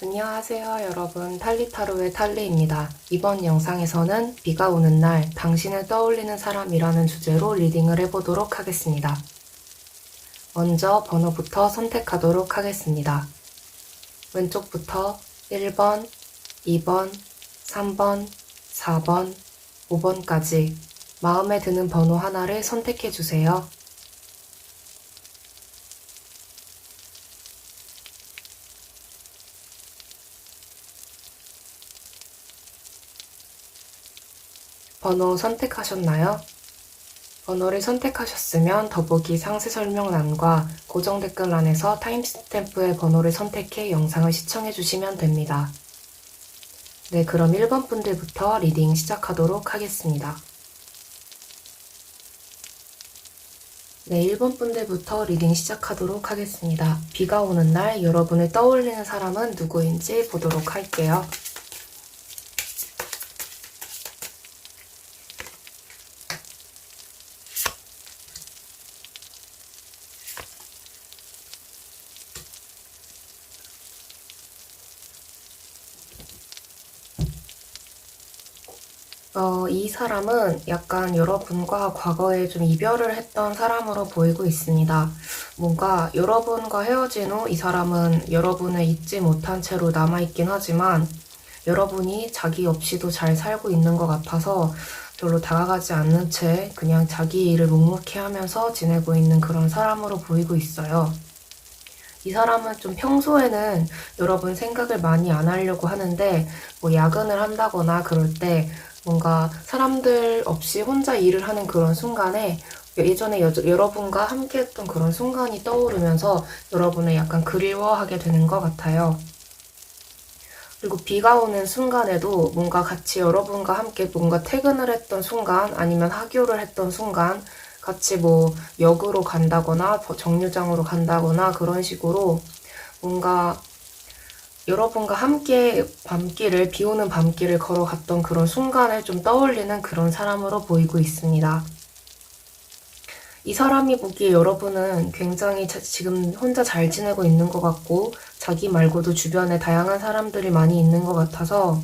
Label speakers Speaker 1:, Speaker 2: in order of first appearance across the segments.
Speaker 1: 안녕하세요, 여러분. 탈리타로의 탈리입니다. 이번 영상에서는 비가 오는 날 당신을 떠올리는 사람이라는 주제로 리딩을 해보도록 하겠습니다. 먼저 번호부터 선택하도록 하겠습니다. 왼쪽부터 1번, 2번, 3번, 4번, 5번까지 마음에 드는 번호 하나를 선택해주세요. 번호 선택하셨나요? 번호를 선택하셨으면 더보기 상세 설명란과 고정 댓글란에서 타임스탬프의 번호를 선택해 영상을 시청해 주시면 됩니다. 네, 그럼 1번 분들부터 리딩 시작하도록 하겠습니다. 네, 1번 분들부터 리딩 시작하도록 하겠습니다. 비가 오는 날 여러분을 떠올리는 사람은 누구인지 보도록 할게요. 이 사람은 약간 여러분과 과거에 좀 이별을 했던 사람으로 보이고 있습니다. 뭔가 여러분과 헤어진 후 이 사람은 여러분을 잊지 못한 채로 남아있긴 하지만 여러분이 자기 없이도 잘 살고 있는 것 같아서 별로 다가가지 않는 채 그냥 자기 일을 묵묵히 하면서 지내고 있는 그런 사람으로 보이고 있어요. 이 사람은 좀 평소에는 여러분 생각을 많이 안 하려고 하는데 뭐 야근을 한다거나 그럴 때 뭔가 사람들 없이 혼자 일을 하는 그런 순간에 예전에 여러분과 함께 했던 그런 순간이 떠오르면서 여러분을 약간 그리워하게 되는 것 같아요. 그리고 비가 오는 순간에도 뭔가 같이 여러분과 함께 뭔가 퇴근을 했던 순간 아니면 하교를 했던 순간 같이 뭐 역으로 간다거나 정류장으로 간다거나 그런 식으로 뭔가 여러분과 함께 비 오는 밤길을 걸어갔던 그런 순간을 좀 떠올리는 그런 사람으로 보이고 있습니다. 이 사람이 보기에 여러분은 굉장히 지금 혼자 잘 지내고 있는 것 같고 자기 말고도 주변에 다양한 사람들이 많이 있는 것 같아서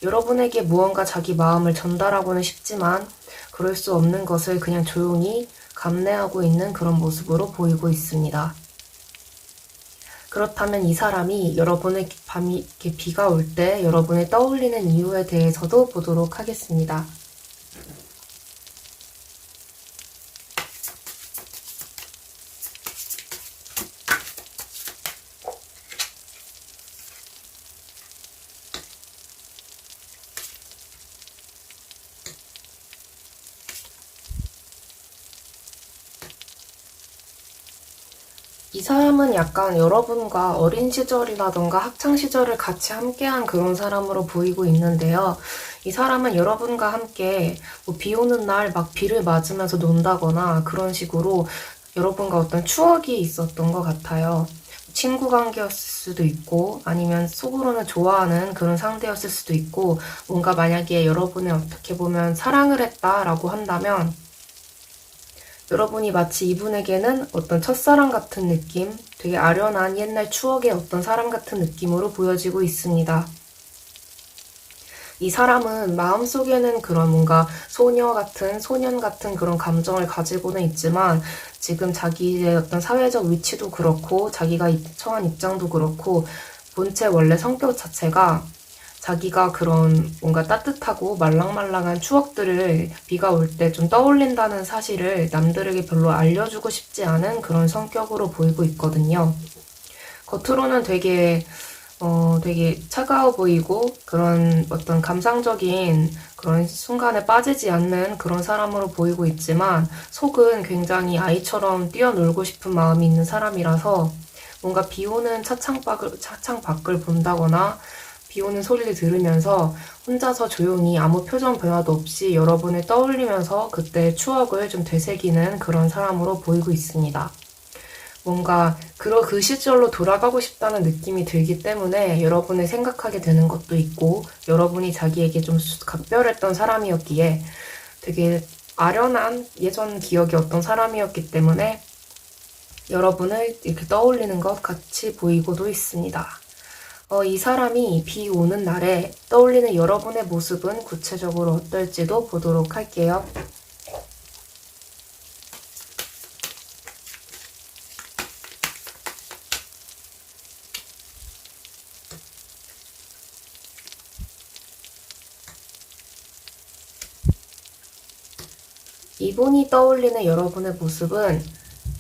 Speaker 1: 여러분에게 무언가 자기 마음을 전달하고는 싶지만 그럴 수 없는 것을 그냥 조용히 감내하고 있는 그런 모습으로 보이고 있습니다. 그렇다면 이 사람이 여러분의 밤이 이렇게 비가 올 때 여러분을 떠올리는 이유에 대해서도 보도록 하겠습니다. 이 사람은 약간 여러분과 어린 시절이라던가 학창 시절을 같이 함께한 그런 사람으로 보이고 있는데요. 이 사람은 여러분과 함께 뭐비 오는 날 막 비를 맞으면서 논다거나 그런 식으로 여러분과 어떤 추억이 있었던 것 같아요. 친구 관계였을 수도 있고 아니면 속으로는 좋아하는 그런 상대였을 수도 있고 뭔가 만약에 여러분을 어떻게 보면 사랑을 했다라고 한다면 여러분이 마치 이분에게는 어떤 첫사랑 같은 느낌, 되게 아련한 옛날 추억의 어떤 사람 같은 느낌으로 보여지고 있습니다. 이 사람은 마음속에는 그런 뭔가 소녀 같은, 소년 같은 그런 감정을 가지고는 있지만 지금 자기의 어떤 사회적 위치도 그렇고 자기가 처한 입장도 그렇고 본체 원래 성격 자체가 자기가 그런 뭔가 따뜻하고 말랑말랑한 추억들을 비가 올 때 좀 떠올린다는 사실을 남들에게 별로 알려주고 싶지 않은 그런 성격으로 보이고 있거든요. 겉으로는 되게 차가워 보이고 그런 어떤 감상적인 그런 순간에 빠지지 않는 그런 사람으로 보이고 있지만 속은 굉장히 아이처럼 뛰어놀고 싶은 마음이 있는 사람이라서 뭔가 비 오는 차창밖을 본다거나 비 오는 소리를 들으면서 혼자서 조용히 아무 표정 변화도 없이 여러분을 떠올리면서 그때의 추억을 좀 되새기는 그런 사람으로 보이고 있습니다. 뭔가 그 시절로 돌아가고 싶다는 느낌이 들기 때문에 여러분을 생각하게 되는 것도 있고 여러분이 자기에게 좀 각별했던 사람이었기에 되게 아련한 예전 기억의 어떤 사람이었기 때문에 여러분을 이렇게 떠올리는 것 같이 보이고도 있습니다. 이 사람이 비 오는 날에 떠올리는 여러분의 모습은 구체적으로 어떨지도 보도록 할게요. 이분이 떠올리는 여러분의 모습은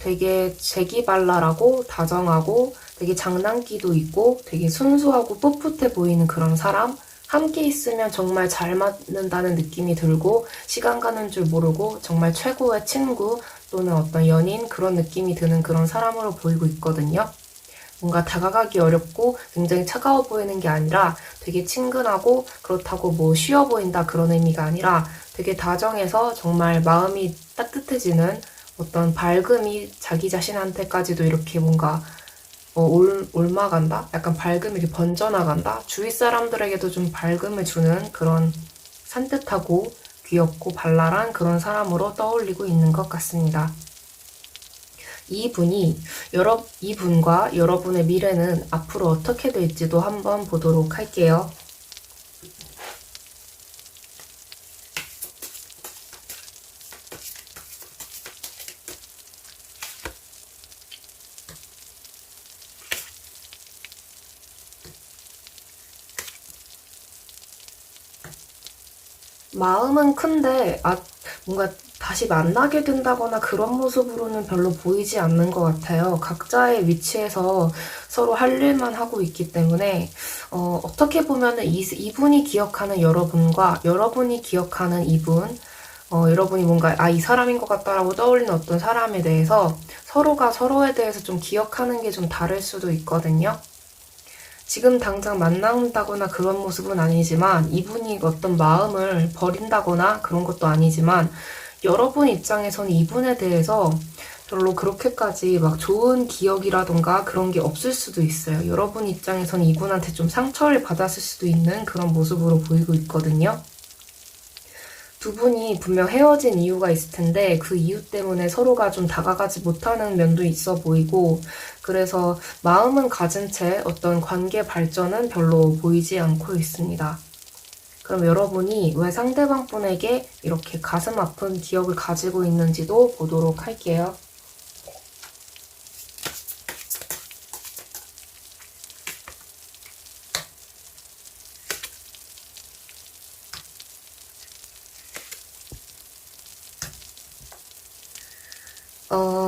Speaker 1: 되게 재기발랄하고 다정하고 되게 장난기도 있고 되게 순수하고 풋풋해 보이는 그런 사람? 함께 있으면 정말 잘 맞는다는 느낌이 들고 시간 가는 줄 모르고 정말 최고의 친구 또는 어떤 연인 그런 느낌이 드는 그런 사람으로 보이고 있거든요. 뭔가 다가가기 어렵고 굉장히 차가워 보이는 게 아니라 되게 친근하고 그렇다고 뭐 쉬워 보인다 그런 의미가 아니라 되게 다정해서 정말 마음이 따뜻해지는 어떤 밝음이 자기 자신한테까지도 이렇게 뭔가 옮아간다? 약간 밝음이 이렇게 번져나간다? 주위 사람들에게도 좀 밝음을 주는 그런 산뜻하고 귀엽고 발랄한 그런 사람으로 떠올리고 있는 것 같습니다. 이분과 여러분의 미래는 앞으로 어떻게 될지도 한번 보도록 할게요. 마음은 큰데, 뭔가 다시 만나게 된다거나 그런 모습으로는 별로 보이지 않는 것 같아요. 각자의 위치에서 서로 할 일만 하고 있기 때문에, 어떻게 보면은 이분이 기억하는 여러분과 여러분이 기억하는 이분, 여러분이 뭔가, 이 사람인 것 같다라고 떠올리는 어떤 사람에 대해서 서로가 서로에 대해서 좀 기억하는 게 좀 다를 수도 있거든요. 지금 당장 만난다거나 그런 모습은 아니지만 이분이 어떤 마음을 버린다거나 그런 것도 아니지만 여러분 입장에서는 이분에 대해서 별로 그렇게까지 막 좋은 기억이라던가 그런 게 없을 수도 있어요. 여러분 입장에서는 이분한테 좀 상처를 받았을 수도 있는 그런 모습으로 보이고 있거든요. 두 분이 분명 헤어진 이유가 있을 텐데 그 이유 때문에 서로가 좀 다가가지 못하는 면도 있어 보이고 그래서 마음은 가진 채 어떤 관계 발전은 별로 보이지 않고 있습니다. 그럼 여러분이 왜 상대방 분에게 이렇게 가슴 아픈 기억을 가지고 있는지도 보도록 할게요.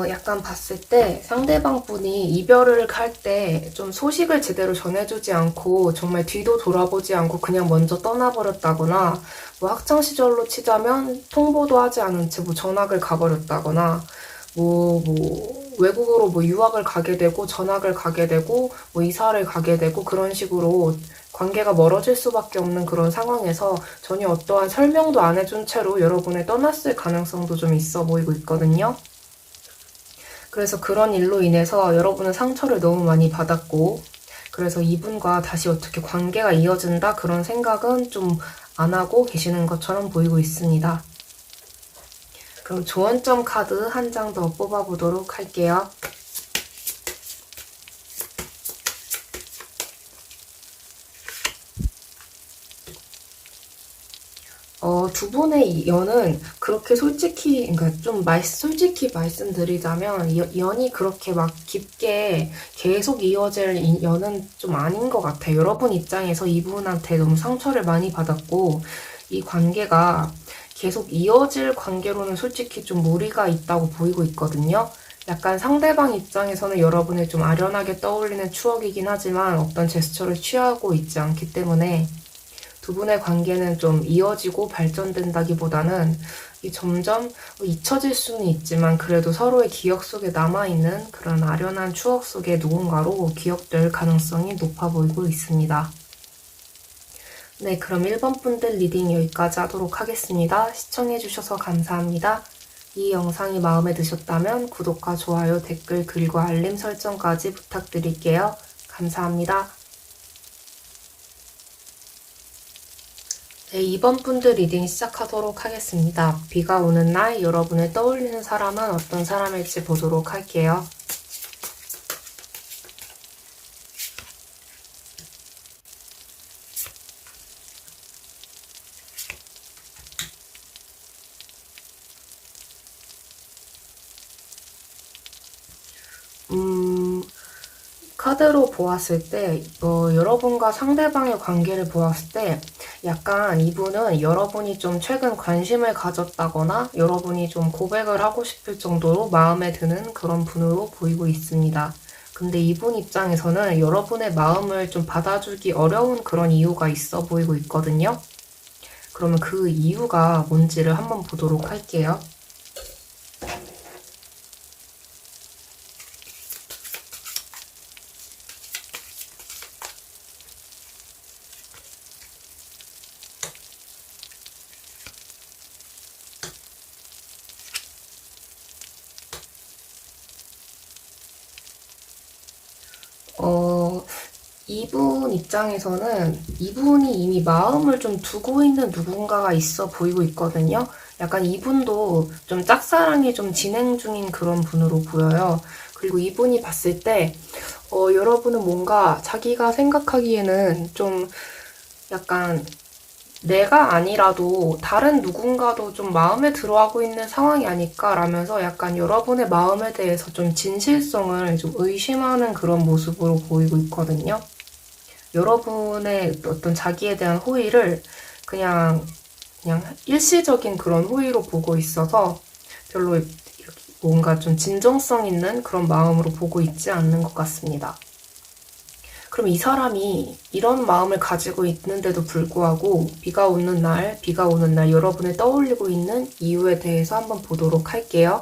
Speaker 1: 약간 봤을 때 상대방 분이 이별을 할 때 좀 소식을 제대로 전해주지 않고 정말 뒤도 돌아보지 않고 그냥 먼저 떠나버렸다거나 뭐 학창시절로 치자면 통보도 하지 않은 채 뭐 전학을 가버렸다거나 외국으로 뭐 유학을 가게 되고 전학을 가게 되고 뭐 이사를 가게 되고 그런 식으로 관계가 멀어질 수밖에 없는 그런 상황에서 전혀 어떠한 설명도 안 해준 채로 여러분을 떠났을 가능성도 좀 있어 보이고 있거든요. 그래서 그런 일로 인해서 여러분은 상처를 너무 많이 받았고 그래서 이분과 다시 어떻게 관계가 이어진다 그런 생각은 좀 안 하고 계시는 것처럼 보이고 있습니다. 그럼 조언점 카드 한 장 더 뽑아보도록 할게요. 두 분의 연은 그렇게 솔직히, 그러니까 솔직히 말씀드리자면, 연이 그렇게 막 깊게 계속 이어질 연은 좀 아닌 것 같아요. 여러분 입장에서 이분한테 너무 상처를 많이 받았고, 이 관계가 계속 이어질 관계로는 솔직히 좀 무리가 있다고 보이고 있거든요. 약간 상대방 입장에서는 여러분을 좀 아련하게 떠올리는 추억이긴 하지만 어떤 제스처를 취하고 있지 않기 때문에 두 분의 관계는 좀 이어지고 발전된다기보다는 점점 잊혀질 수는 있지만 그래도 서로의 기억 속에 남아있는 그런 아련한 추억 속의 누군가로 기억될 가능성이 높아 보이고 있습니다. 네, 그럼 1번 분들 리딩 여기까지 하도록 하겠습니다. 시청해주셔서 감사합니다. 이 영상이 마음에 드셨다면 구독과 좋아요, 댓글, 그리고 알림 설정까지 부탁드릴게요. 감사합니다. 네, 2번 분들 리딩 시작하도록 하겠습니다. 비가 오는 날 여러분을 떠올리는 사람은 어떤 사람일지 보도록 할게요. 음, 카드로 보았을 때, 여러분과 상대방의 관계를 보았을 때, 약간 이분은 여러분이 좀 최근 관심을 가졌다거나, 여러분이 좀 고백을 하고 싶을 정도로 마음에 드는 그런 분으로 보이고 있습니다. 근데 이분 입장에서는 여러분의 마음을 좀 받아주기 어려운 그런 이유가 있어 보이고 있거든요. 그러면 그 이유가 뭔지를 한번 보도록 할게요. 어, 이분 입장에서는 이분이 이미 마음을 좀 두고 있는 누군가가 있어 보이고 있거든요. 약간 이분도 좀 짝사랑이 좀 진행 중인 그런 분으로 보여요. 그리고 이분이 봤을 때, 여러분은 뭔가 자기가 생각하기에는 좀 약간 내가 아니라도 다른 누군가도 좀 마음에 들어하고 있는 상황이 아닐까라면서 약간 여러분의 마음에 대해서 좀 진실성을 좀 의심하는 그런 모습으로 보이고 있거든요. 여러분의 어떤 자기에 대한 호의를 그냥, 그냥 일시적인 그런 호의로 보고 있어서 별로 이렇게 뭔가 좀 진정성 있는 그런 마음으로 보고 있지 않는 것 같습니다. 그럼 이 사람이 이런 마음을 가지고 있는데도 불구하고 비가 오는 날 여러분을 떠올리고 있는 이유에 대해서 한번 보도록 할게요.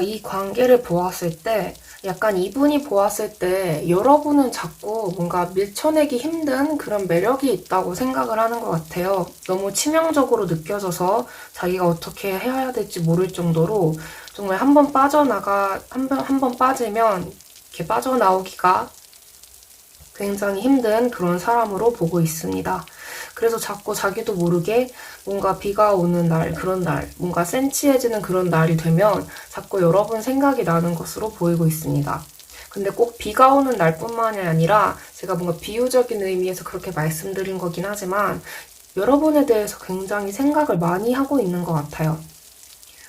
Speaker 1: 이 관계를 보았을 때, 약간 이분이 보았을 때, 여러분은 자꾸 뭔가 밀쳐내기 힘든 그런 매력이 있다고 생각을 하는 것 같아요. 너무 치명적으로 느껴져서 자기가 어떻게 해야 될지 모를 정도로 정말 한 번 빠지면 이렇게 빠져나오기가 굉장히 힘든 그런 사람으로 보고 있습니다. 그래서 자꾸 자기도 모르게 뭔가 비가 오는 날, 그런 날, 뭔가 센치해지는 그런 날이 되면 자꾸 여러분 생각이 나는 것으로 보이고 있습니다. 근데 꼭 비가 오는 날뿐만이 아니라 제가 뭔가 비유적인 의미에서 그렇게 말씀드린 거긴 하지만 여러분에 대해서 굉장히 생각을 많이 하고 있는 것 같아요.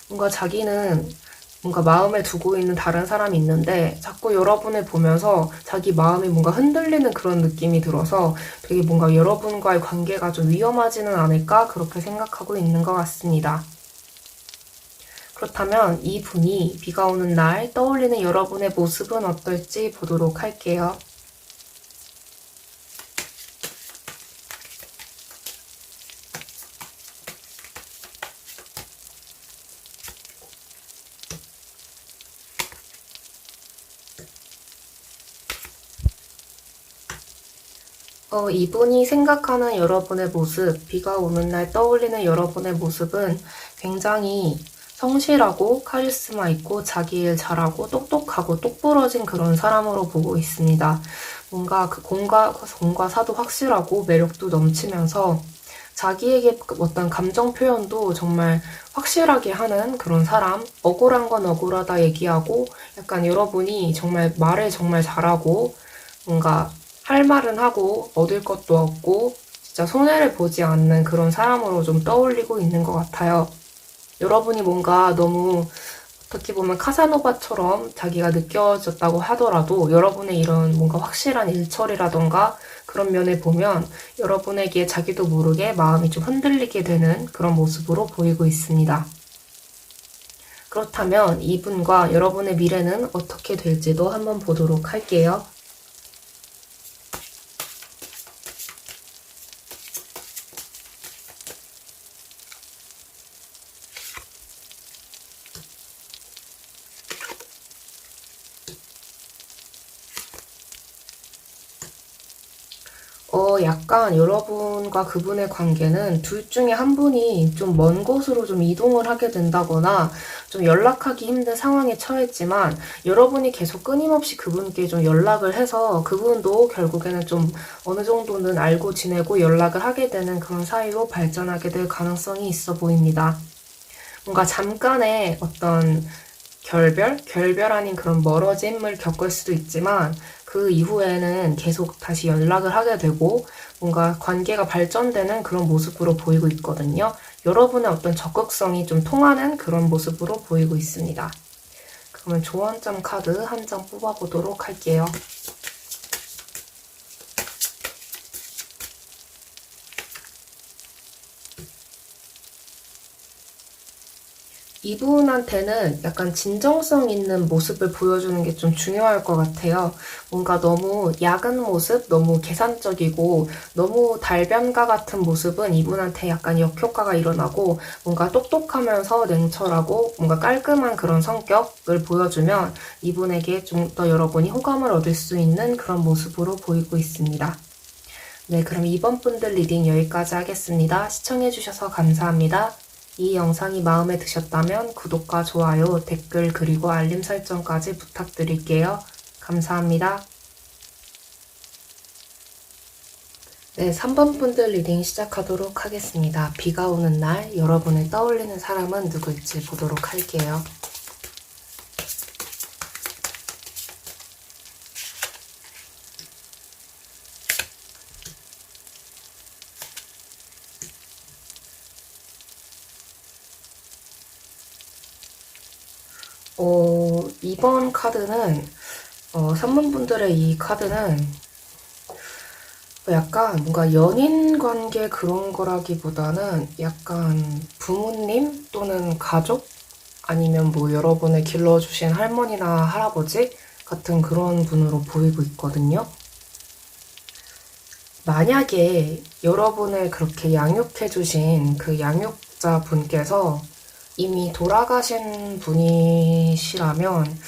Speaker 1: 뭔가 자기는 뭔가 마음에 두고 있는 다른 사람이 있는데 자꾸 여러분을 보면서 자기 마음이 뭔가 흔들리는 그런 느낌이 들어서 되게 뭔가 여러분과의 관계가 좀 위험하지는 않을까 그렇게 생각하고 있는 것 같습니다. 그렇다면 이분이 비가 오는 날 떠올리는 여러분의 모습은 어떨지 보도록 할게요. 이분이 생각하는 여러분의 모습, 비가 오는 날 떠올리는 여러분의 모습은 굉장히 성실하고 카리스마 있고 자기 일 잘하고 똑똑하고 똑부러진 그런 사람으로 보고 있습니다. 뭔가 그 공과 사도 확실하고 매력도 넘치면서 자기에게 어떤 감정 표현도 정말 확실하게 하는 그런 사람, 억울한 건 억울하다 얘기하고 약간 여러분이 정말 말을 정말 잘하고 뭔가 할 말은 하고 얻을 것도 없고 진짜 손해를 보지 않는 그런 사람으로 좀 떠올리고 있는 것 같아요. 여러분이 뭔가 너무 어떻게 보면 카사노바처럼 자기가 느껴졌다고 하더라도 여러분의 이런 뭔가 확실한 일처리라던가 그런 면을 보면 여러분에게 자기도 모르게 마음이 좀 흔들리게 되는 그런 모습으로 보이고 있습니다. 그렇다면 이분과 여러분의 미래는 어떻게 될지도 한번 보도록 할게요. 약간 여러분과 그분의 관계는 둘 중에 한 분이 좀 먼 곳으로 좀 이동을 하게 된다거나 좀 연락하기 힘든 상황에 처했지만 여러분이 계속 끊임없이 그분께 좀 연락을 해서 그분도 결국에는 좀 어느 정도는 알고 지내고 연락을 하게 되는 그런 사이로 발전하게 될 가능성이 있어 보입니다. 뭔가 잠깐의 어떤 결별 아닌 그런 멀어짐을 겪을 수도 있지만 그 이후에는 계속 다시 연락을 하게 되고 뭔가 관계가 발전되는 그런 모습으로 보이고 있거든요. 여러분의 어떤 적극성이 좀 통하는 그런 모습으로 보이고 있습니다. 그러면 조언점 카드 한 장 뽑아보도록 할게요. 이분한테는 약간 진정성 있는 모습을 보여주는 게 좀 중요할 것 같아요. 뭔가 너무 야근 모습, 너무 계산적이고 너무 달변가 같은 모습은 이분한테 약간 역효과가 일어나고 뭔가 똑똑하면서 냉철하고 뭔가 깔끔한 그런 성격을 보여주면 이분에게 좀 더 여러분이 호감을 얻을 수 있는 그런 모습으로 보이고 있습니다. 네, 그럼 이번 분들 리딩 여기까지 하겠습니다. 시청해주셔서 감사합니다. 이 영상이 마음에 드셨다면 구독과 좋아요, 댓글 그리고 알림 설정까지 부탁드릴게요. 감사합니다. 네, 3번 분들 리딩 시작하도록 하겠습니다. 비가 오는 날 여러분을 떠올리는 사람은 누구일지 보도록 할게요. 이번 카드는 3번 분들의 이 카드는 약간 뭔가 연인 관계 그런 거라기보다는 약간 부모님 또는 가족 아니면 뭐 여러분을 길러주신 할머니나 할아버지 같은 그런 분으로 보이고 있거든요. 만약에 여러분을 그렇게 양육해주신 그 양육자 분께서 이미 돌아가신 분이시라면,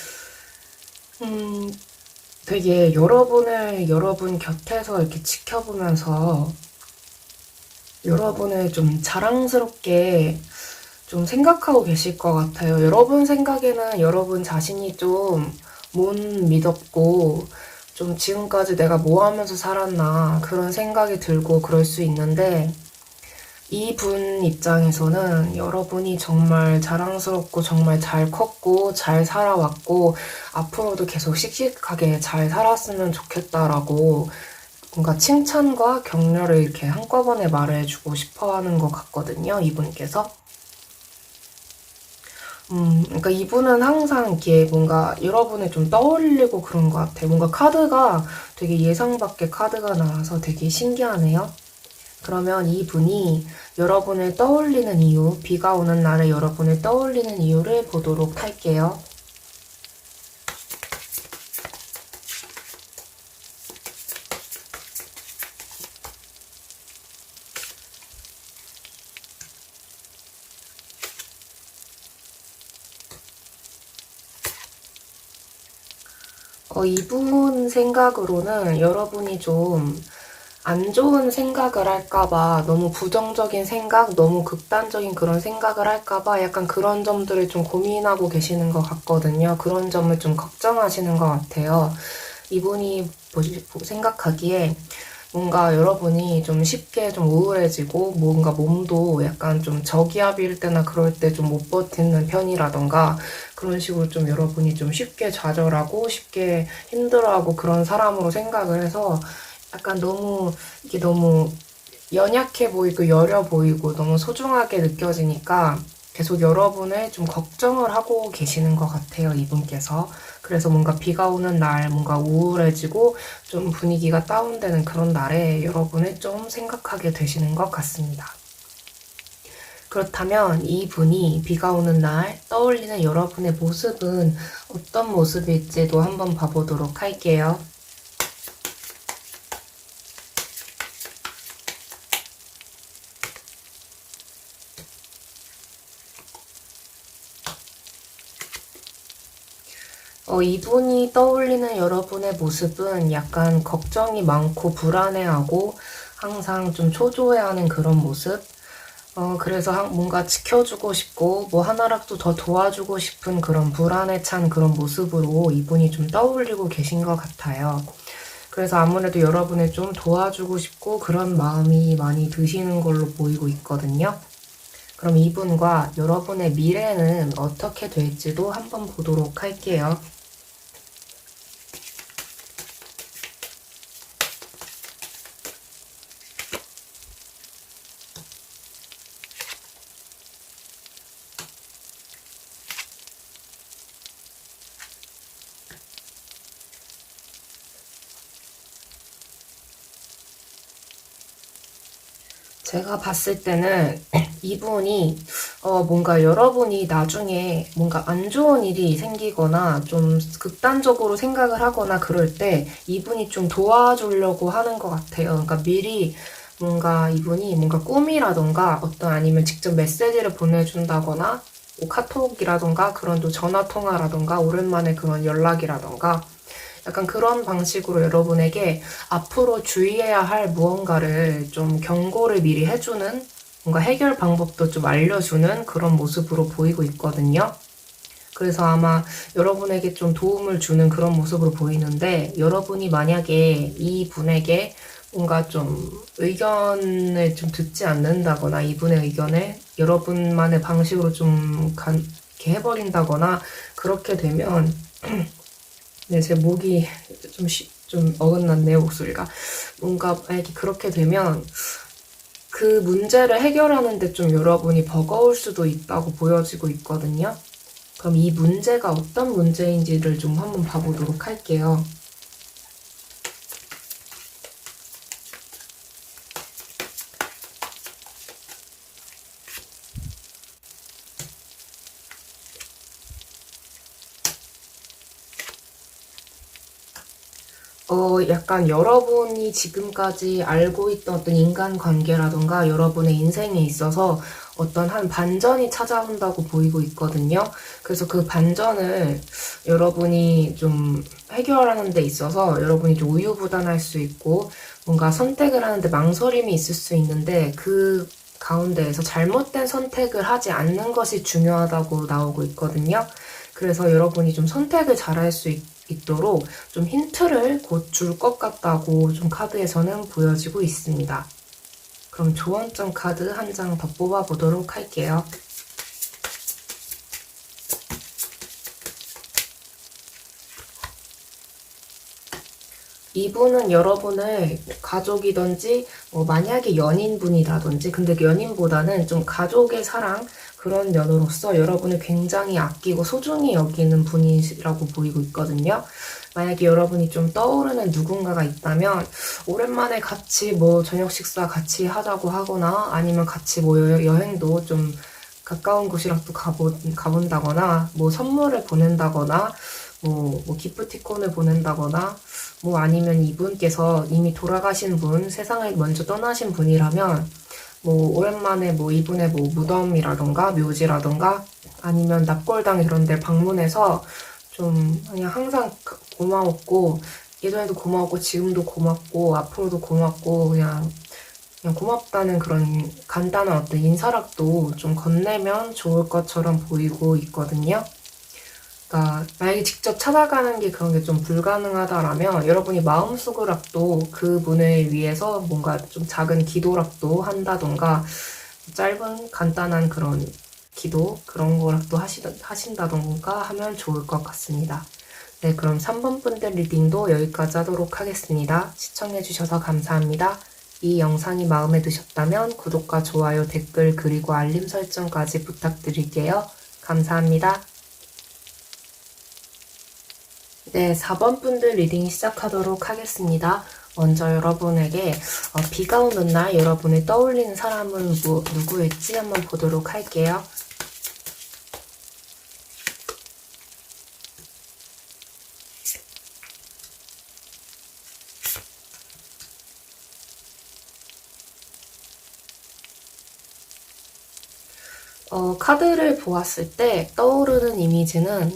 Speaker 1: 되게 여러분을 여러분 곁에서 이렇게 지켜보면서 여러분을 좀 자랑스럽게 좀 생각하고 계실 것 같아요. 여러분 생각에는 여러분 자신이 좀 못 믿었고, 좀 지금까지 내가 뭐 하면서 살았나 그런 생각이 들고 그럴 수 있는데, 이분 입장에서는 여러분이 정말 자랑스럽고 정말 잘 컸고 잘 살아왔고 앞으로도 계속 씩씩하게 잘 살았으면 좋겠다라고 뭔가 칭찬과 격려를 이렇게 한꺼번에 말해주고 싶어 하는 것 같거든요, 이분께서. 그러니까 이분은 항상 이렇게 뭔가 여러분을 좀 떠올리고 그런 것 같아요. 뭔가 카드가 되게 예상 밖의 카드가 나와서 되게 신기하네요. 그러면 이분이 여러분을 떠올리는 이유, 비가 오는 날에 여러분을 떠올리는 이유를 보도록 할게요. 이분 생각으로는 여러분이 좀 안 좋은 생각을 할까봐, 너무 부정적인 생각, 너무 극단적인 그런 생각을 할까봐 약간 그런 점들을 좀 고민하고 계시는 것 같거든요. 그런 점을 좀 걱정하시는 것 같아요. 이분이 생각하기에 뭔가 여러분이 좀 쉽게 좀 우울해지고 뭔가 몸도 약간 좀 저기압일 때나 그럴 때 좀 못 버티는 편이라던가 그런 식으로 좀 여러분이 좀 쉽게 좌절하고 쉽게 힘들어하고 그런 사람으로 생각을 해서 약간 너무 이게 너무 연약해 보이고 여려 보이고 너무 소중하게 느껴지니까 계속 여러분을 좀 걱정을 하고 계시는 것 같아요, 이분께서. 그래서 뭔가 비가 오는 날, 뭔가 우울해지고 좀 분위기가 다운되는 그런 날에 여러분을 좀 생각하게 되시는 것 같습니다. 그렇다면 이분이 비가 오는 날 떠올리는 여러분의 모습은 어떤 모습일지도 한번 봐보도록 할게요. 이분이 떠올리는 여러분의 모습은 약간 걱정이 많고 불안해하고 항상 좀 초조해하는 그런 모습? 그래서 뭔가 지켜주고 싶고 뭐 하나라도 더 도와주고 싶은 그런 불안에 찬 그런 모습으로 이분이 좀 떠올리고 계신 것 같아요. 그래서 아무래도 여러분을 좀 도와주고 싶고 그런 마음이 많이 드시는 걸로 보이고 있거든요. 그럼 이분과 여러분의 미래는 어떻게 될지도 한번 보도록 할게요. 제가 봤을 때는 이분이 뭔가 여러분이 나중에 뭔가 안 좋은 일이 생기거나 좀 극단적으로 생각을 하거나 그럴 때 이분이 좀 도와주려고 하는 것 같아요. 그러니까 미리 뭔가 이분이 뭔가 꿈이라던가 어떤 아니면 직접 메시지를 보내준다거나 뭐 카톡이라던가 그런 또 전화 통화라던가 오랜만에 그런 연락이라던가 약간 그런 방식으로 여러분에게 앞으로 주의해야 할 무언가를 좀 경고를 미리 해주는 뭔가 해결 방법도 좀 알려주는 그런 모습으로 보이고 있거든요. 그래서 아마 여러분에게 좀 도움을 주는 그런 모습으로 보이는데 여러분이 만약에 이 분에게 뭔가 좀 의견을 좀 듣지 않는다거나 이분의 의견을 여러분만의 방식으로 좀 이렇게 해버린다거나 그렇게 되면 네, 제 목이 좀 어긋났네요, 목소리가. 뭔가 만약에 그렇게 되면 그 문제를 해결하는데 좀 여러분이 버거울 수도 있다고 보여지고 있거든요. 그럼 이 문제가 어떤 문제인지를 좀 한번 봐보도록 할게요. 약간 여러분이 지금까지 알고 있던 어떤 인간관계라던가 여러분의 인생에 있어서 어떤 한 반전이 찾아온다고 보이고 있거든요. 그래서 그 반전을 여러분이 좀 해결하는 데 있어서 여러분이 좀 우유부단할 수 있고 뭔가 선택을 하는데 망설임이 있을 수 있는데 그 가운데에서 잘못된 선택을 하지 않는 것이 중요하다고 나오고 있거든요. 그래서 여러분이 좀 선택을 잘할 수 있도록 좀 힌트를 곧 줄 것 같다고 좀 카드에서는 보여지고 있습니다. 그럼 조언점 카드 한 장 더 뽑아보도록 할게요. 이분은 여러분을 가족이든지 만약에 연인분이라든지 근데 연인보다는 좀 가족의 사랑 그런 면으로서 여러분을 굉장히 아끼고 소중히 여기는 분이라고 보이고 있거든요. 만약에 여러분이 좀 떠오르는 누군가가 있다면 오랜만에 같이 뭐 저녁 식사 같이 하자고 하거나 아니면 같이 뭐 여행도 좀 가까운 곳이라도 가본다거나 뭐 선물을 보낸다거나 뭐 기프티콘을 보낸다거나 뭐 아니면 이분께서 이미 돌아가신 분, 세상을 먼저 떠나신 분이라면 뭐 오랜만에 뭐 이분의 뭐 무덤이라던가 묘지라던가 아니면 납골당 이런 데 방문해서 좀 그냥 항상 고마웠고 예전에도 고마웠고 지금도 고맙고 앞으로도 고맙고 그냥 고맙다는 그런 간단한 어떤 인사락도 좀 건네면 좋을 것처럼 보이고 있거든요. 그러니까 만약에 직접 찾아가는 게 그런 게 좀 불가능하다라면 여러분이 마음속으로라도 그분을 위해서 뭔가 좀 작은 기도락도 한다던가 짧은 간단한 그런 기도 그런 거락도 하신다던가 하면 좋을 것 같습니다. 네, 그럼 3번 분들 리딩도 여기까지 하도록 하겠습니다. 시청해주셔서 감사합니다. 이 영상이 마음에 드셨다면 구독과 좋아요, 댓글, 그리고 알림 설정까지 부탁드릴게요. 감사합니다. 네, 4번 분들 리딩 시작하도록 하겠습니다. 먼저 여러분에게 비가 오는 날 여러분이 떠올리는 사람은 누구일지 한번 보도록 할게요. 카드를 보았을 때 떠오르는 이미지는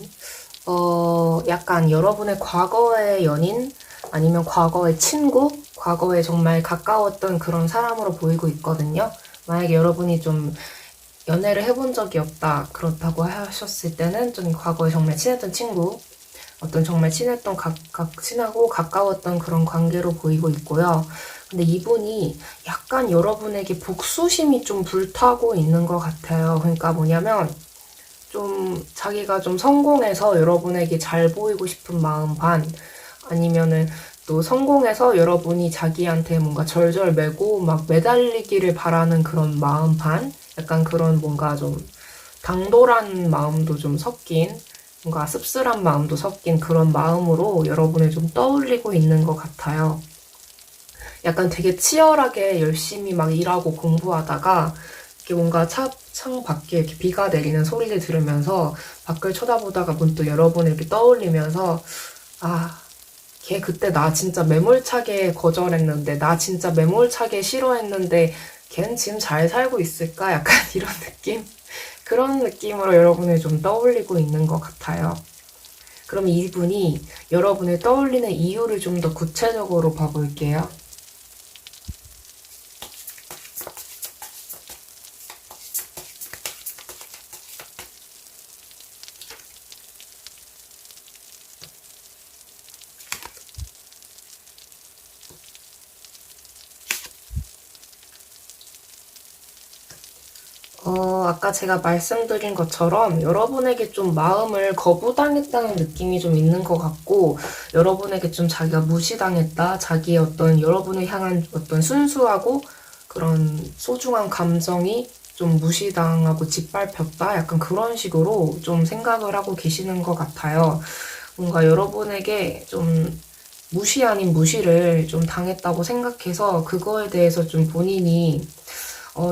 Speaker 1: 약간 여러분의 과거의 연인, 아니면 과거의 친구, 과거에 정말 가까웠던 그런 사람으로 보이고 있거든요. 만약에 여러분이 좀 연애를 해본 적이 없다, 그렇다고 하셨을 때는 좀 과거에 정말 친했던 친구, 어떤 정말 친했던, 친하고 가까웠던 그런 관계로 보이고 있고요. 근데 이분이 약간 여러분에게 복수심이 좀 불타고 있는 것 같아요. 그러니까 뭐냐면, 좀 자기가 좀 성공해서 여러분에게 잘 보이고 싶은 마음 반, 아니면은 또 성공해서 여러분이 자기한테 뭔가 절절매고 막 매달리기를 바라는 그런 마음 반, 약간 그런 뭔가 좀 당돌한 마음도 좀 섞인, 뭔가 씁쓸한 마음도 섞인 그런 마음으로 여러분을 좀 떠올리고 있는 것 같아요. 약간 되게 치열하게 열심히 막 일하고 공부하다가 이렇게 뭔가 창 밖에 이렇게 비가 내리는 소리를 들으면서 밖을 쳐다보다가 문득 여러분을 이렇게 떠올리면서, 아, 걔 그때 나 진짜 매몰차게 거절했는데, 나 진짜 매몰차게 싫어했는데 걔는 지금 잘 살고 있을까? 약간 이런 느낌? 그런 느낌으로 여러분을 좀 떠올리고 있는 것 같아요. 그럼 이분이 여러분을 떠올리는 이유를 좀 더 구체적으로 봐볼게요. 아까 제가 말씀드린 것처럼 여러분에게 좀 마음을 거부당했다는 느낌이 좀 있는 것 같고, 여러분에게 좀 자기가 무시당했다, 자기의 어떤 여러분을 향한 어떤 순수하고 그런 소중한 감정이 좀 무시당하고 짓밟혔다, 약간 그런 식으로 좀 생각을 하고 계시는 것 같아요. 뭔가 여러분에게 좀 무시 아닌 무시를 좀 당했다고 생각해서 그거에 대해서 좀 본인이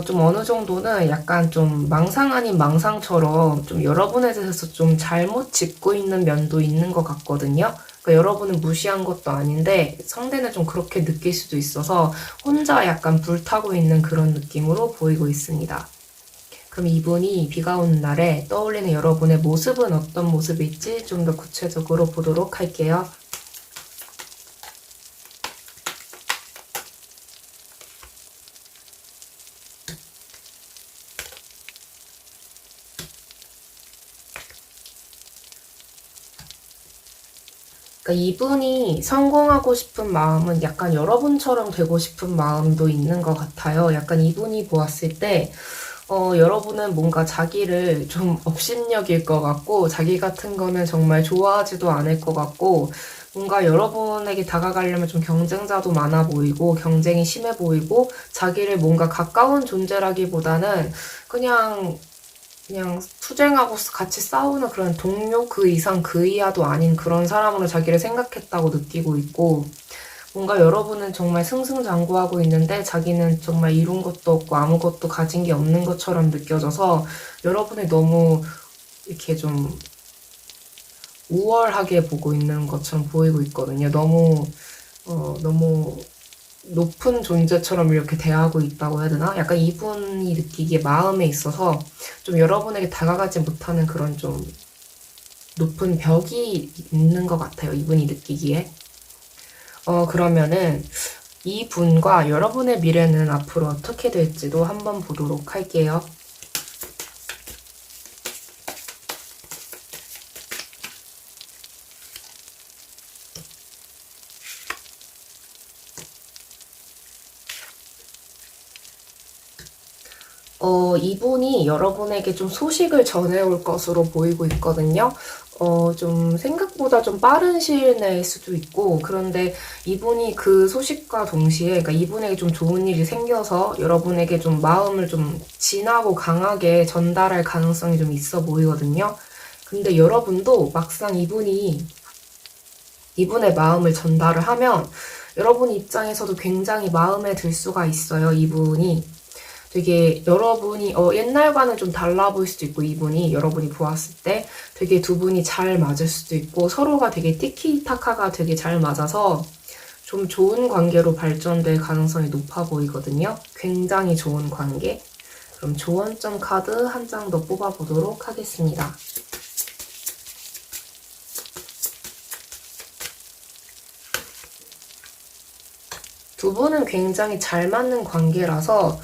Speaker 1: 좀 어느 정도는 약간 좀 망상 아닌 망상처럼 좀 여러분에 대해서 좀 잘못 짚고 있는 면도 있는 것 같거든요. 그러니까 여러분은 무시한 것도 아닌데 상대는 좀 그렇게 느낄 수도 있어서 혼자 약간 불타고 있는 그런 느낌으로 보이고 있습니다. 그럼 이분이 비가 오는 날에 떠올리는 여러분의 모습은 어떤 모습일지 좀 더 구체적으로 보도록 할게요. 그러니까 이분이 성공하고 싶은 마음은 약간 여러분처럼 되고 싶은 마음도 있는 것 같아요. 약간 이분이 보았을 때, 여러분은 뭔가 자기를 좀 업신여길 것 같고, 자기 같은 거는 정말 좋아하지도 않을 것 같고, 뭔가 여러분에게 다가가려면 좀 경쟁자도 많아 보이고, 경쟁이 심해 보이고, 자기를 뭔가 가까운 존재라기보다는 그냥 투쟁하고 같이 싸우는 그런 동료 그 이상 그 이하도 아닌 그런 사람으로 자기를 생각했다고 느끼고 있고, 뭔가 여러분은 정말 승승장구하고 있는데 자기는 정말 이룬 것도 없고 아무것도 가진 게 없는 것처럼 느껴져서 여러분을 너무 이렇게 좀 우월하게 보고 있는 것처럼 보이고 있거든요. 너무 높은 존재처럼 이렇게 대하고 있다고 해야 되나? 약간 이분이 느끼기에 마음에 있어서 좀 여러분에게 다가가지 못하는 그런 좀 높은 벽이 있는 것 같아요. 이분이 느끼기에. 그러면은 이분과 여러분의 미래는 앞으로 어떻게 될지도 한번 보도록 할게요. 이분이 여러분에게 좀 소식을 전해올 것으로 보이고 있거든요. 좀 생각보다 좀 빠른 시일 내일 수도 있고, 그런데 이분이 그 소식과 동시에, 그러니까 이분에게 좀 좋은 일이 생겨서 여러분에게 좀 마음을 좀 진하고 강하게 전달할 가능성이 좀 있어 보이거든요. 근데 여러분도 막상 이분의 마음을 전달을 하면 여러분 입장에서도 굉장히 마음에 들 수가 있어요, 이분이. 되게 여러분이 옛날과는 좀 달라 보일 수도 있고, 이분이 여러분이 보았을 때 되게 두 분이 잘 맞을 수도 있고, 서로가 되게 티키타카가 되게 잘 맞아서 좀 좋은 관계로 발전될 가능성이 높아 보이거든요. 굉장히 좋은 관계. 그럼 조언점 카드 한 장 더 뽑아보도록 하겠습니다. 두 분은 굉장히 잘 맞는 관계라서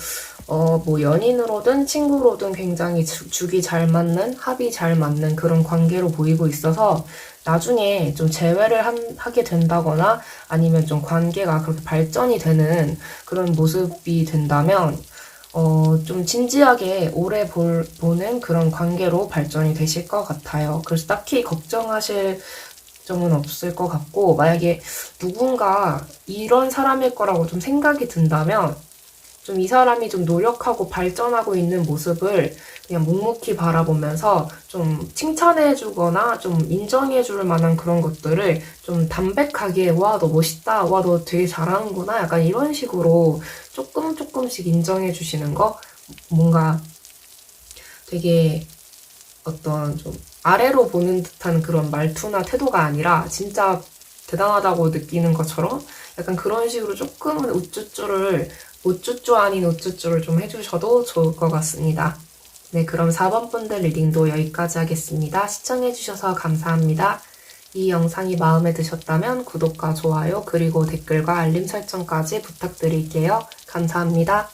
Speaker 1: 뭐 연인으로든 친구로든 굉장히 죽이 잘 맞는, 합이 잘 맞는 그런 관계로 보이고 있어서 나중에 좀 재회를 하게 된다거나 아니면 좀 관계가 그렇게 발전이 되는 그런 모습이 된다면 좀 진지하게 오래 보는 그런 관계로 발전이 되실 것 같아요. 그래서 딱히 걱정하실 점은 없을 것 같고, 만약에 누군가 이런 사람일 거라고 좀 생각이 든다면, 좀 이 사람이 좀 노력하고 발전하고 있는 모습을 그냥 묵묵히 바라보면서 좀 칭찬해주거나 좀 인정해줄 만한 그런 것들을 좀 담백하게, 와, 너 멋있다. 와, 너 되게 잘하는구나. 약간 이런 식으로 조금씩 인정해주시는 거? 뭔가 되게 어떤 좀 아래로 보는 듯한 그런 말투나 태도가 아니라 진짜 대단하다고 느끼는 것처럼 약간 그런 식으로 조금은 우쭈쭈 아닌 우쭈쭈를 좀 해주셔도 좋을 것 같습니다. 네, 그럼 4번 분들 리딩도 여기까지 하겠습니다. 시청해주셔서 감사합니다. 이 영상이 마음에 드셨다면 구독과 좋아요 그리고 댓글과 알림 설정까지 부탁드릴게요. 감사합니다.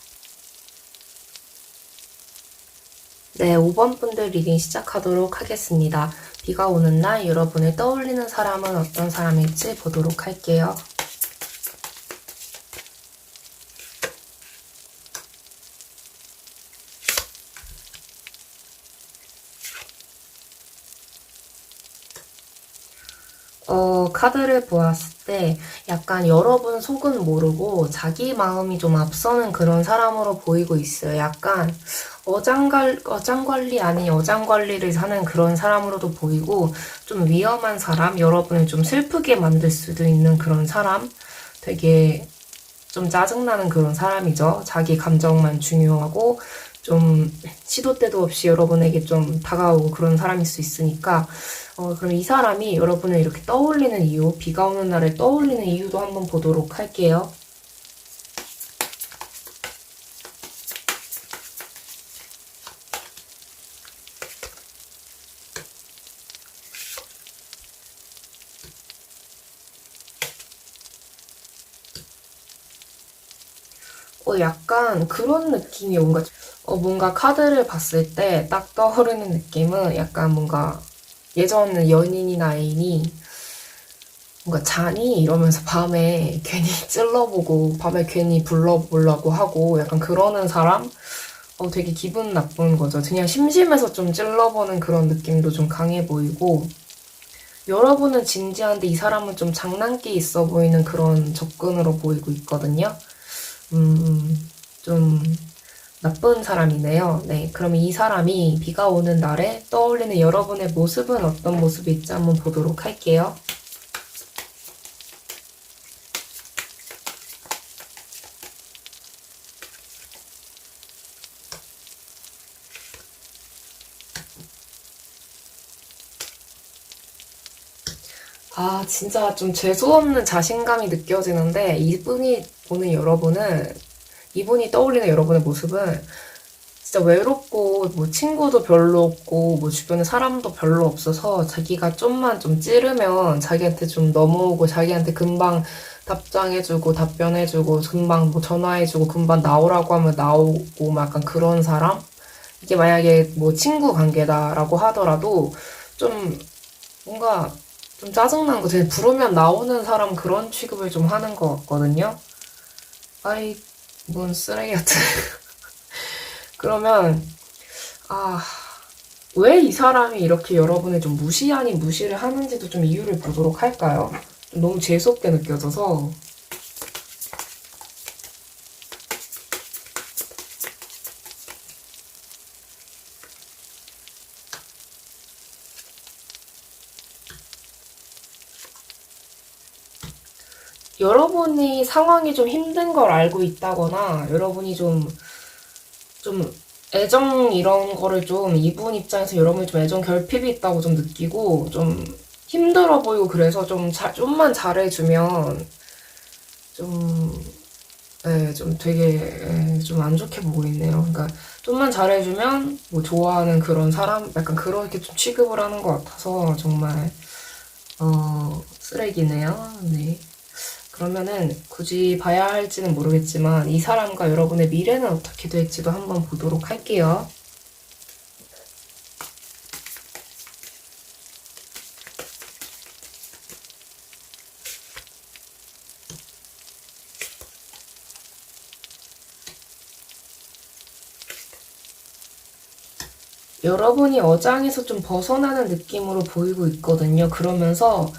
Speaker 1: 네, 5번 분들 리딩 시작하도록 하겠습니다. 비가 오는 날 여러분을 떠올리는 사람은 어떤 사람일지 보도록 할게요. 카드를 보았을 때 약간 여러분 속은 모르고 자기 마음이 좀 앞서는 그런 사람으로 보이고 있어요. 약간 어장관리 아닌 어장관리를 하는 그런 사람으로도 보이고 좀 위험한 사람, 여러분을 좀 슬프게 만들 수도 있는 그런 사람, 되게 좀 짜증나는 그런 사람이죠. 자기 감정만 중요하고 좀 시도 때도 없이 여러분에게 좀 다가오고 그런 사람일 수 있으니까 그럼 이 사람이 여러분을 이렇게 떠올리는 이유, 비가 오는 날에 떠올리는 이유도 한번 보도록 할게요. 약간 그런 느낌이 뭔가 카드를 봤을 때 딱 떠오르는 느낌은 약간 뭔가 예전 연인이나 애인이 뭔가 자니? 이러면서 밤에 괜히 찔러보고 밤에 괜히 불러보려고 하고 약간 그러는 사람? 되게 기분 나쁜 거죠. 그냥 심심해서 좀 찔러보는 그런 느낌도 좀 강해 보이고 여러분은 진지한데 이 사람은 좀 장난기 있어 보이는 그런 접근으로 보이고 있거든요. 좀 나쁜 사람이네요. 네, 그럼 이 사람이 비가 오는 날에 떠올리는 여러분의 모습은 어떤 모습일지 한번 보도록 할게요. 진짜 좀 재수없는 자신감이 느껴지는데 이분이 떠올리는 여러분의 모습은 진짜 외롭고 뭐 친구도 별로 없고 뭐 주변에 사람도 별로 없어서 자기가 좀만 좀 찌르면 자기한테 좀 넘어오고 자기한테 금방 답장해주고 답변해주고 금방 뭐 전화해주고 금방 나오라고 하면 나오고 막 약간 그런 사람? 이게 만약에 뭐 친구 관계다라고 하더라도 좀 뭔가 좀 짜증나는 거, 되게 부르면 나오는 사람 그런 취급을 좀 하는 것 같거든요. 아이, 뭔 쓰레기 같은. 그러면, 아, 왜 이 사람이 이렇게 여러분을 좀 무시 아닌 무시를 하는지도 좀 이유를 보도록 할까요? 좀 너무 재수없게 느껴져서. 여러분이 상황이 좀 힘든 걸 알고 있다거나, 여러분이 좀 애정 이런 거를 좀 이분 입장에서 여러분이 좀 애정 결핍이 있다고 좀 느끼고 좀 힘들어 보이고 그래서 좀만 잘해주면 좀, 네, 좀 되게 좀 안 좋게 보고 있네요. 그러니까 좀만 잘해주면 뭐 좋아하는 그런 사람 약간 그렇게 좀 취급을 하는 것 같아서 정말 쓰레기네요. 네. 그러면은 굳이 봐야 할지는 모르겠지만 이 사람과 여러분의 미래는 어떻게 될지도 한번 보도록 할게요. 여러분이 어장에서 좀 벗어나는 느낌으로 보이고 있거든요. 그러면서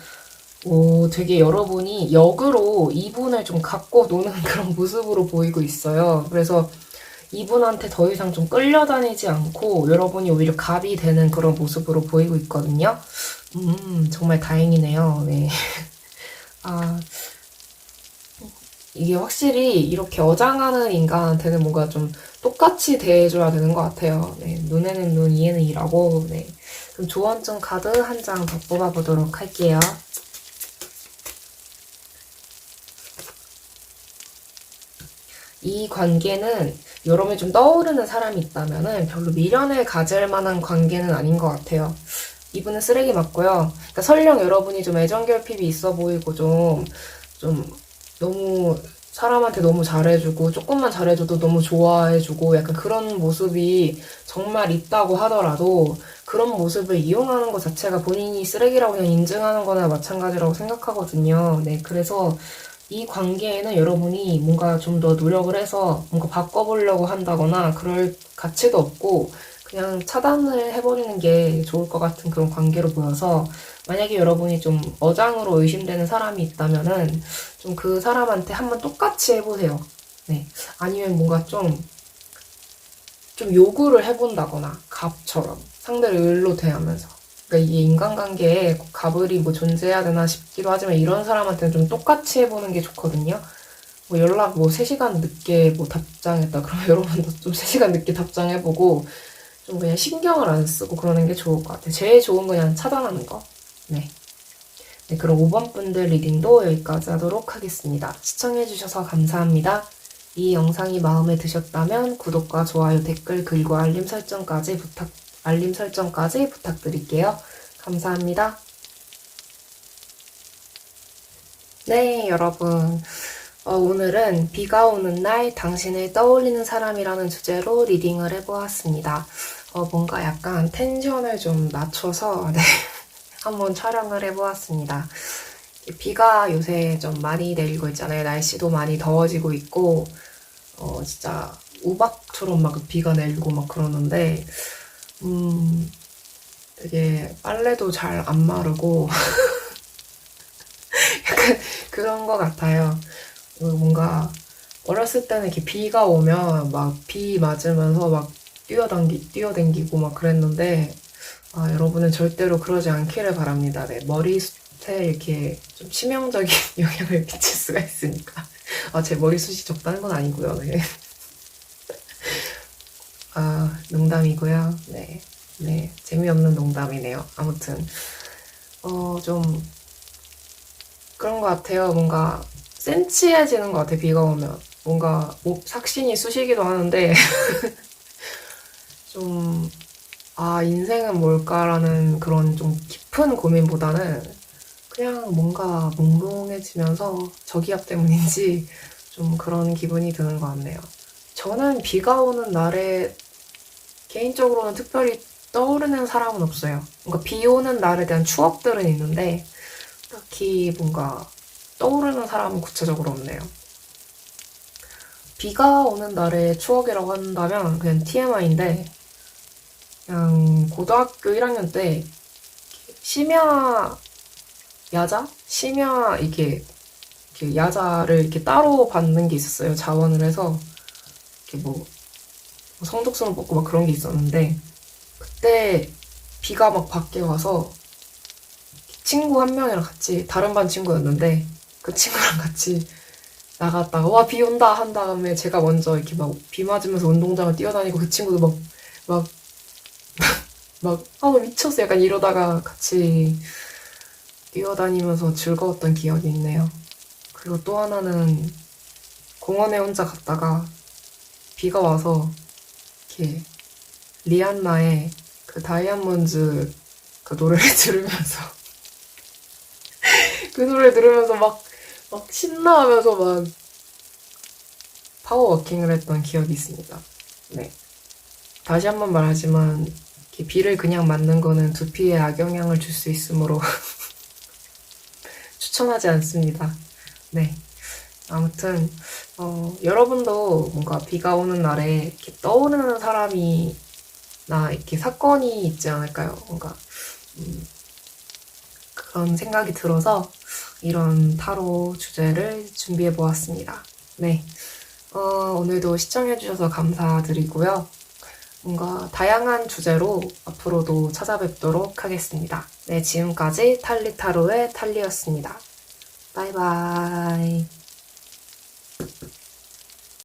Speaker 1: 되게 여러분이 역으로 이분을 좀 갖고 노는 그런 모습으로 보이고 있어요. 그래서 이분한테 더 이상 좀 끌려다니지 않고 여러분이 오히려 갑이 되는 그런 모습으로 보이고 있거든요. 정말 다행이네요. 네. 아, 이게 확실히 이렇게 어장하는 인간한테는 뭔가 좀 똑같이 대해줘야 되는 것 같아요. 네, 눈에는 눈, 이에는 이라고. 네. 그럼 조언증 카드 한 장 더 뽑아보도록 할게요. 이 관계는 여러분이 좀 떠오르는 사람이 있다면은 별로 미련을 가질 만한 관계는 아닌 것 같아요. 이분은 쓰레기 맞고요. 그러니까 설령 여러분이 좀 애정 결핍이 있어 보이고 좀 너무 사람한테 너무 잘해주고 조금만 잘해줘도 너무 좋아해주고 약간 그런 모습이 정말 있다고 하더라도 그런 모습을 이용하는 것 자체가 본인이 쓰레기라고 그냥 인증하는 거나 마찬가지라고 생각하거든요. 네, 그래서 이 관계에는 여러분이 뭔가 좀 더 노력을 해서 뭔가 바꿔보려고 한다거나 그럴 가치도 없고 그냥 차단을 해버리는 게 좋을 것 같은 그런 관계로 보여서 만약에 여러분이 좀 어장으로 의심되는 사람이 있다면은 좀 그 사람한테 한번 똑같이 해보세요. 네. 아니면 뭔가 좀 요구를 해본다거나 갑처럼 상대를 을로 대하면서 그러니까 이게 인간관계에 꼭 갑을이 뭐 존재해야 되나 싶기도 하지만 이런 사람한테는 좀 똑같이 해보는 게 좋거든요. 뭐 연락 뭐 3시간 늦게 뭐 답장했다. 그러면 여러분도 좀 3시간 늦게 답장해보고 좀 그냥 신경을 안 쓰고 그러는 게 좋을 것 같아요. 제일 좋은 건 그냥 차단하는 거. 네. 네, 그럼 5번 분들 리딩도 여기까지 하도록 하겠습니다. 시청해주셔서 감사합니다. 이 영상이 마음에 드셨다면 구독과 좋아요, 댓글, 그리고 알림 설정까지 부탁드릴게요. 감사합니다. 네, 여러분. 오늘은 비가 오는 날 당신을 떠올리는 사람이라는 주제로 리딩을 해보았습니다. 뭔가 약간 텐션을 좀 낮춰서 네, 한번 촬영을 해보았습니다. 비가 요새 좀 많이 내리고 있잖아요. 날씨도 많이 더워지고 있고 진짜 우박처럼 막 비가 내리고 막 그러는데 되게 빨래도 잘 안 마르고 약간 그런 것 같아요. 뭔가 어렸을 때는 이렇게 비가 오면 막 비 맞으면서 막 뛰어댕기고 막 그랬는데 여러분은 절대로 그러지 않기를 바랍니다. 네, 머리숱에 이렇게 좀 치명적인 영향을 끼칠 수가 있으니까. 제 머리숱이 적다는 건 아니고요. 네. 농담이고요. 네. 네, 재미없는 농담이네요. 아무튼 좀 그런 것 같아요. 뭔가 센치해지는 것 같아요. 비가 오면. 뭔가 삭신이 쑤시기도 하는데 좀 인생은 뭘까라는 그런 좀 깊은 고민보다는 그냥 뭔가 몽롱해지면서 저기압 때문인지 좀 그런 기분이 드는 것 같네요. 저는 비가 오는 날에 개인적으로는 특별히 떠오르는 사람은 없어요. 뭔가 비 오는 날에 대한 추억들은 있는데 딱히 뭔가 떠오르는 사람은 구체적으로 없네요. 비가 오는 날의 추억이라고 한다면 그냥 TMI인데 그냥 고등학교 1학년 때 심야 야자? 심야 이렇게 야자를 이렇게 따로 받는 게 있었어요. 자원을 해서 이렇게 뭐 성적순을 뽑고 막 그런 게 있었는데 그때 비가 막 밖에 와서 친구 한 명이랑 같이 다른 반 친구였는데 그 친구랑 같이 나갔다가 와 비 온다 한 다음에 제가 먼저 이렇게 막 비 맞으면서 운동장을 뛰어다니고 그 친구도 미쳤어 약간 이러다가 같이 뛰어다니면서 즐거웠던 기억이 있네요. 그리고 또 하나는 공원에 혼자 갔다가 비가 와서 이렇게 리안나의 그 다이아몬드 그 노래를 들으면서 그 노래 들으면서 막 막 신나하면서 막 파워워킹을 했던 기억이 있습니다. 네. 다시 한 번 말하지만 이렇게 비를 그냥 맞는 거는 두피에 악영향을 줄 수 있으므로 추천하지 않습니다. 네. 아무튼 여러분도 뭔가 비가 오는 날에 이렇게 떠오르는 사람이나 이렇게 사건이 있지 않을까요? 뭔가 그런 생각이 들어서 이런 타로 주제를 준비해 보았습니다. 네. 오늘도 시청해주셔서 감사드리고요. 뭔가 다양한 주제로 앞으로도 찾아뵙도록 하겠습니다. 네, 지금까지 탈리타로의 탈리였습니다. 바이바이.